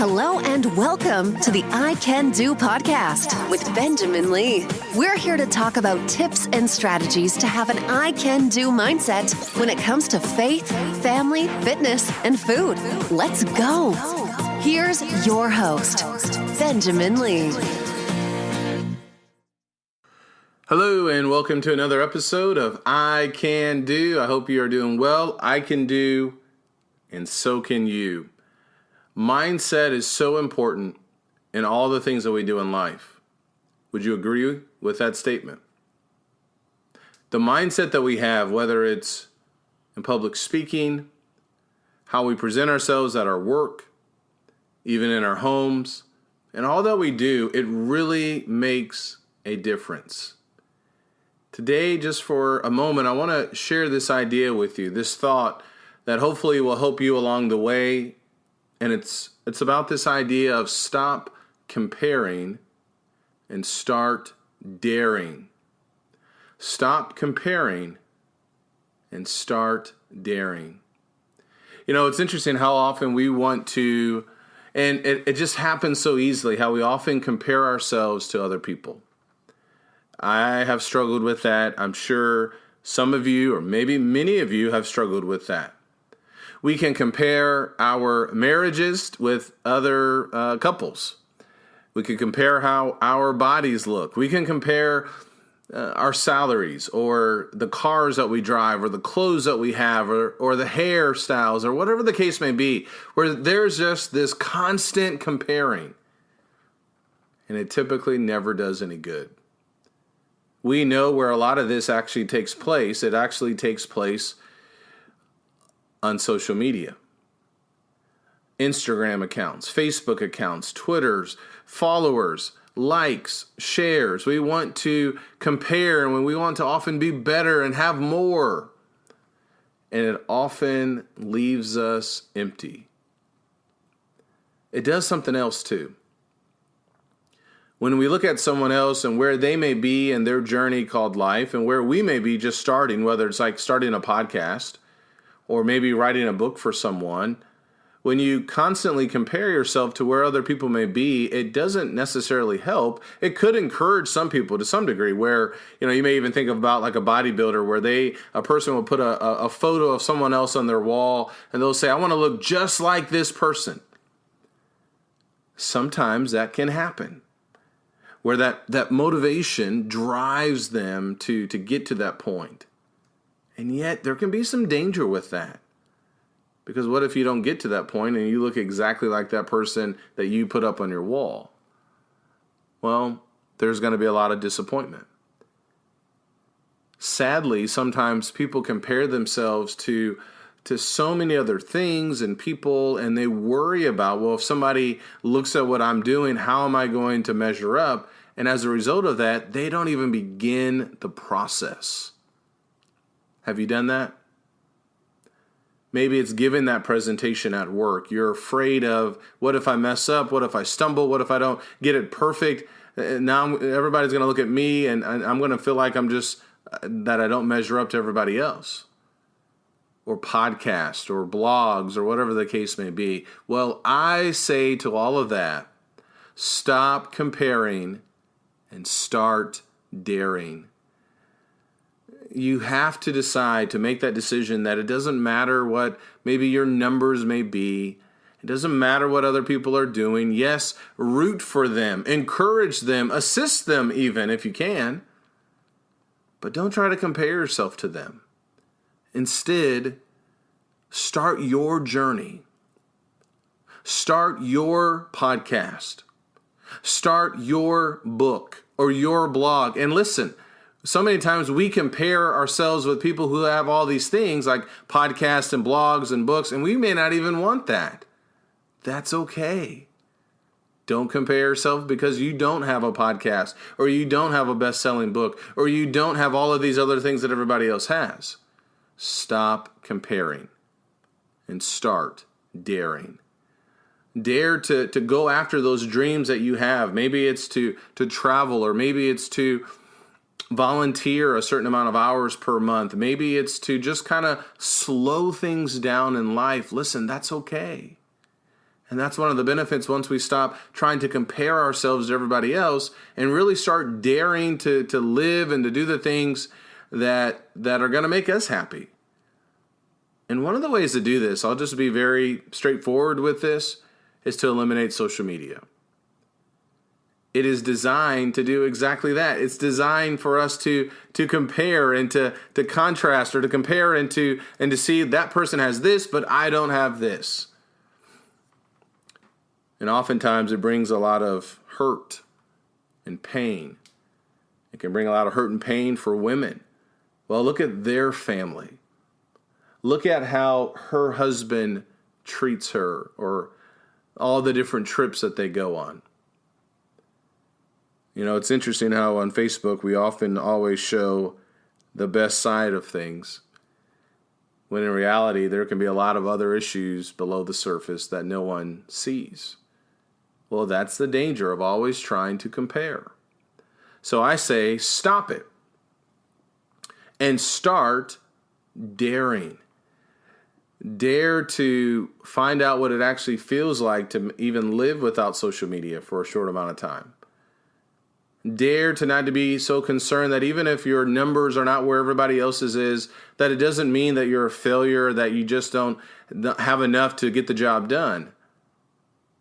Hello and welcome to the I Can Do podcast with Benjamin Lee. We're here to talk about tips and strategies to have an I Can Do mindset when it comes to faith, family, fitness, and food. Let's go. Here's your host, Benjamin Lee. Hello and welcome to another episode of I Can Do. I hope you are doing well. I can do, and so can you. Mindset is so important in all the things that we do in life. Would you agree with that statement? The mindset that we have, whether it's in public speaking, how we present ourselves at our work, even in our homes, and all that we do, it really makes a difference. Today, just for a moment, I want to share this idea with you, this thought that hopefully will help you along the way. And it's about this idea of stop comparing and start daring. Stop comparing and start daring. You know, it's interesting how often we want to, and it just happens so easily, how we often compare ourselves to other people. I have struggled with that. I'm sure some of you, or maybe many of you, have struggled with that. We can compare our marriages with other couples. We can compare how our bodies look. We can compare our salaries or the cars that we drive or the clothes that we have or the hairstyles or whatever the case may be, where there's just this constant comparing. And it typically never does any good. We know where a lot of this actually takes place. It actually takes place on social media. Instagram accounts, Facebook accounts, Twitters, followers, likes, shares. We want to compare and we want to often be better and have more. And it often leaves us empty. It does something else too. When we look at someone else and where they may be in their journey called life and where we may be just starting, whether it's like starting a podcast or maybe writing a book for someone, when you constantly compare yourself to where other people may be, it doesn't necessarily help. It could encourage some people to some degree where, you know, you may even think about like a bodybuilder where a person will put a photo of someone else on their wall and they'll say, I want to look just like this person. Sometimes that can happen, where that motivation drives them to get to that point. And yet there can be some danger with that. Because what if you don't get to that point and you look exactly like that person that you put up on your wall? Well, there's going to be a lot of disappointment. Sadly, sometimes people compare themselves to so many other things and people, and they worry about, well, if somebody looks at what I'm doing, how am I going to measure up? And as a result of that, they don't even begin the process. Have you done that? Maybe it's giving that presentation at work. You're afraid of, what if I mess up? What if I stumble? What if I don't get it perfect? Now everybody's going to look at me and I'm going to feel like that I don't measure up to everybody else. Or podcasts or blogs or whatever the case may be. Well, I say to all of that, stop comparing and start daring. You have to decide to make that decision that it doesn't matter what maybe your numbers may be. It doesn't matter what other people are doing. Yes, root for them, encourage them, assist them even if you can. But don't try to compare yourself to them. Instead, start your journey. Start your podcast. Start your book or your blog. And listen, so many times we compare ourselves with people who have all these things like podcasts and blogs and books, and we may not even want that. That's okay. Don't compare yourself because you don't have a podcast or you don't have a best-selling book or you don't have all of these other things that everybody else has. Stop comparing and start daring. Dare to go after those dreams that you have. Maybe it's to travel, or maybe it's to volunteer a certain amount of hours per month. Maybe it's to just kind of slow things down in life. Listen, that's okay. And that's one of the benefits once we stop trying to compare ourselves to everybody else and really start daring to live and to do the things that are going to make us happy. And one of the ways to do this, I'll just be very straightforward with this, is to eliminate social media. It is designed to do exactly that. It's designed for us to compare and to contrast, or to compare and to see that person has this, but I don't have this. And oftentimes it brings a lot of hurt and pain. It can bring a lot of hurt and pain for women. Well, look at their family. Look at how her husband treats her, or all the different trips that they go on. You know, it's interesting how on Facebook we often always show the best side of things, when in reality there can be a lot of other issues below the surface that no one sees. Well, that's the danger of always trying to compare. So I say, stop it and start daring. Dare to find out what it actually feels like to even live without social media for a short amount of time. Dare to not to be so concerned that even if your numbers are not where everybody else's is, that it doesn't mean that you're a failure, that you just don't have enough to get the job done.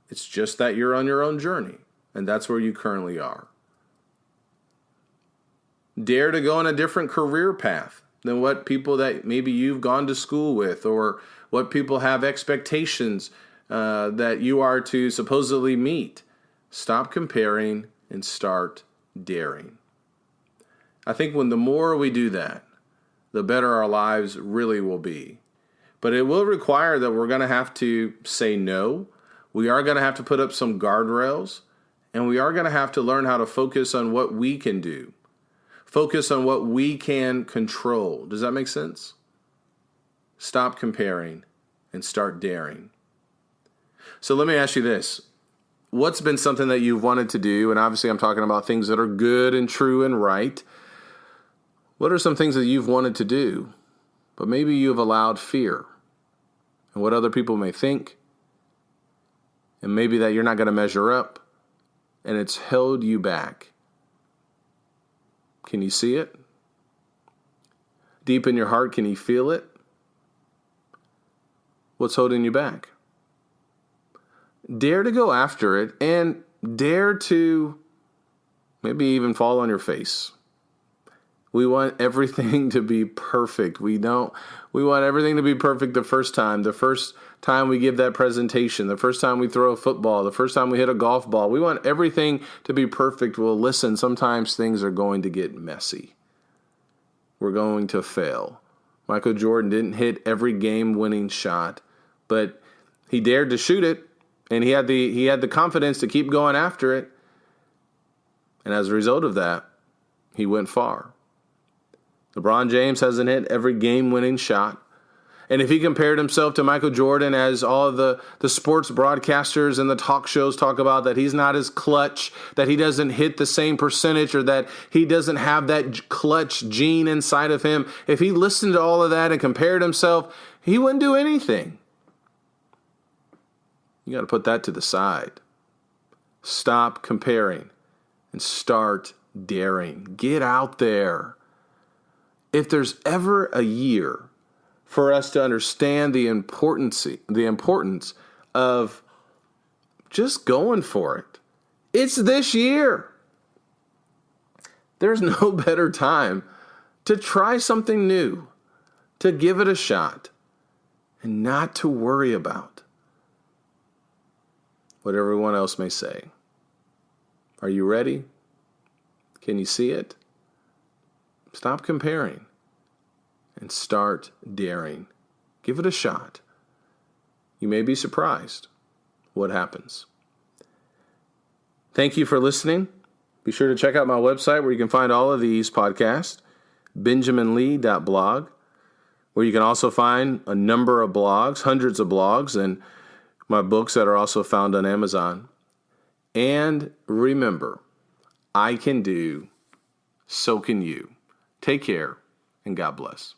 It's just that you're on your own journey, and that's where you currently are. Dare to go on a different career path than what people that maybe you've gone to school with, or what people have expectations that you are to supposedly meet. Stop comparing and start daring. I think when the more we do that, the better our lives really will be. But it will require that we're going to have to say no. We are going to have to put up some guardrails, and we are going to have to learn how to focus on what we can do. Focus on what we can control. Does that make sense? Stop comparing and start daring. So let me ask you this. What's been something that you've wanted to do? And obviously I'm talking about things that are good and true and right. What are some things that you've wanted to do, but maybe you've allowed fear and what other people may think, and maybe that you're not going to measure up, and it's held you back? Can you see it? Deep in your heart, can you feel it? What's holding you back? Dare to go after it, and dare to maybe even fall on your face. We want everything to be perfect. We want everything to be perfect the first time we give that presentation, the first time we throw a football, the first time we hit a golf ball. We want everything to be perfect. Well, listen, sometimes things are going to get messy. We're going to fail. Michael Jordan didn't hit every game-winning shot, but he dared to shoot it, and he had the confidence to keep going after it. And as a result of that, he went far. LeBron James hasn't hit every game-winning shot. And if he compared himself to Michael Jordan, as all of the sports broadcasters and the talk shows talk about, that he's not as clutch, that he doesn't hit the same percentage, or that he doesn't have that clutch gene inside of him, if he listened to all of that and compared himself, he wouldn't do anything. You got to put that to the side. Stop comparing and start daring. Get out there. If there's ever a year for us to understand the importance of just going for it, it's this year. There's no better time to try something new, to give it a shot, and not to worry about what everyone else may say. Are you ready? Can you see it? Stop comparing and start daring. Give it a shot. You may be surprised what happens. Thank you for listening. Be sure to check out my website where you can find all of these podcasts, benjaminlee.blog, where you can also find a number of blogs, hundreds of blogs, and my books that are also found on Amazon. And remember, I can do, so can you. Take care, and God bless.